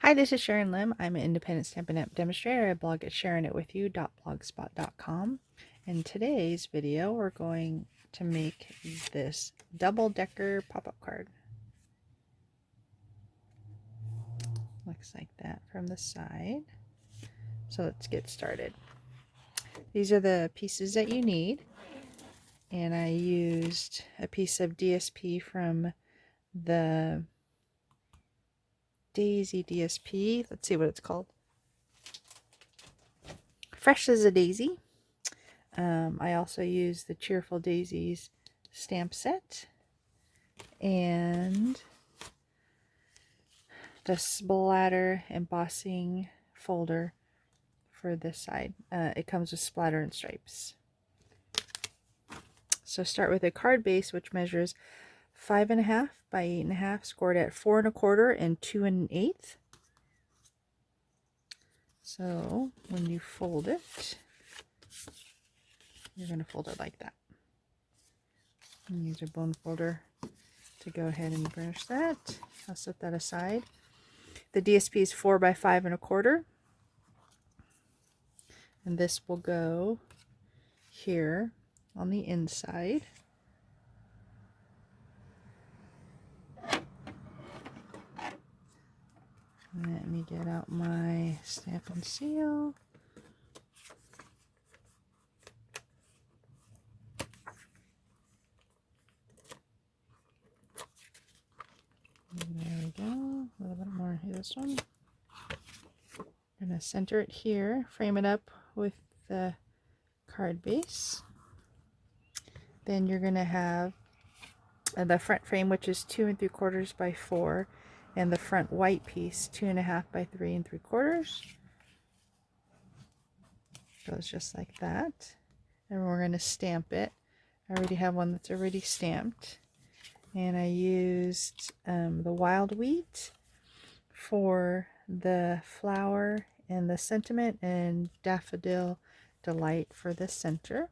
Hi, this is Sharon Lim. I'm an independent Stampin' demonstrator. I blog at sharonitwithyou.blogspot.com. In today's video, we're going to make this double-decker pop-up card. Looks like that from the side. So let's get started. These are the pieces that you need. And I used a piece of DSP from the Daisy DSP. Let's see what it's called. Fresh as a Daisy. I also use the Cheerful Daisies stamp set and the splatter embossing folder for this side. It comes with splatter and stripes. So start with a card base which measures 5.5 by 8.5, scored at 4 1/4 and 2 1/8. So when you fold it, you're going to fold it like that. And use your bone folder to go ahead and burnish that. I'll set that aside. The DSP is 4 by 5 1/4. And this will go here on the inside. Let me get out my Stampin' seal. There we go. A little bit more here, this one. I'm going to center it here, frame it up with the card base. Then you're going to have the front frame, which is 2 3/4 by 4, and the front white piece 2.5 by 3 3/4. Goes just like that. And we're going to stamp it. I already have one that's already stamped. And I used the wild wheat for the flower and the sentiment, and daffodil delight for the center.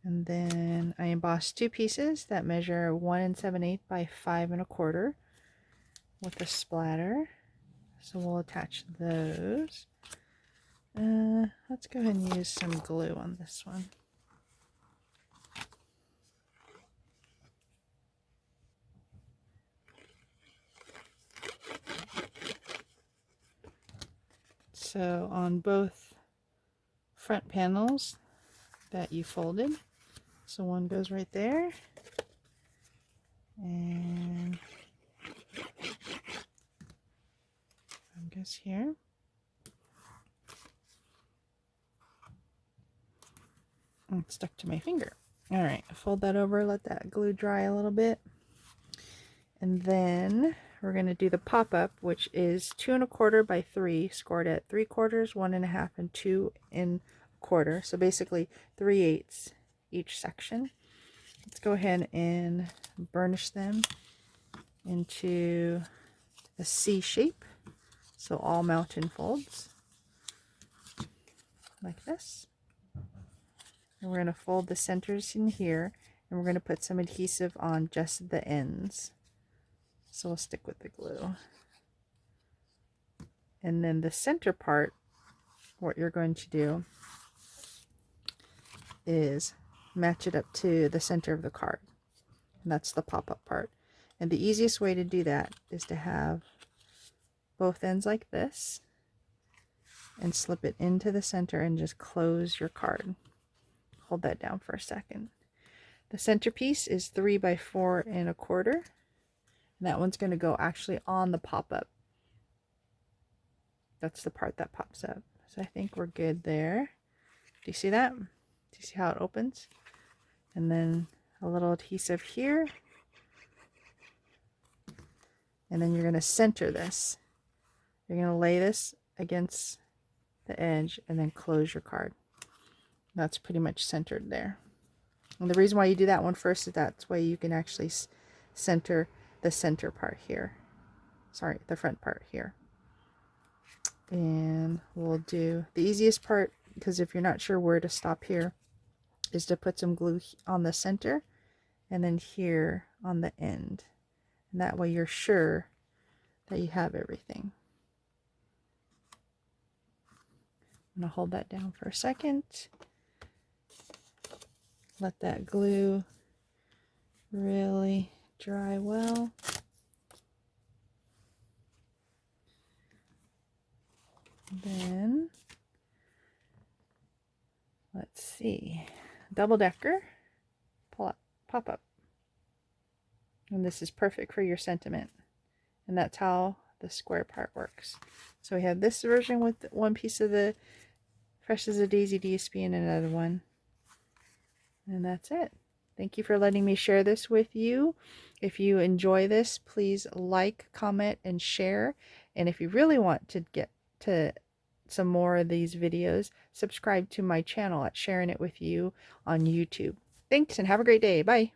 And then I embossed 2 pieces that measure 1 7/8 by 5 1/4 with a splatter. So we'll attach those. Let's go ahead and use some glue on this one. So on both front panels that you folded, so one goes right there, and one goes here. And it's stuck to my finger. All right, fold that over, let that glue dry a little bit, and then we're going to do the pop-up, which is 2 1/4 by 3, scored at 3/4, 1 1/2, and 2 1/4. So basically 3/8 each section. Let's go ahead and burnish them into a C shape. So all mountain folds like this. And we're going to fold the centers in here, and we're going to put some adhesive on just the ends. So we'll stick with the glue. And then the center part, what you're going to do is match it up to the center of the card. And that's the pop-up part. And the easiest way to do that is to have both ends like this and slip it into the center and just close your card. Hold that down for a second. The centerpiece is 3 by 4 1/4. And that one's going to go actually on the pop-up. That's the part that pops up. So I think we're good there. Do you see that? Do you see how it opens? And then a little adhesive here. And then you're going to center this. You're going to lay this against the edge and then close your card. That's pretty much centered there. And the reason why you do that one first is that's why you can actually center the center part here. Sorry, the front part here. And we'll do the easiest part, because if you're not sure where to stop here, is to put some glue on the center and then here on the end. And that way you're sure that you have everything. I'm going to hold that down for a second. Let that glue really dry well. Then, let's see, double decker, pull up, pop up. And this is perfect for your sentiment. And that's how the square part works. So we have this version with one piece of the Fresh as a Daisy DSP and another one. And that's it. Thank you for letting me share this with you. If you enjoy this, please like, comment, and share. And if you really want to get to some more of these videos, subscribe to my channel at Sharing It With You on YouTube. Thanks and have a great day. Bye.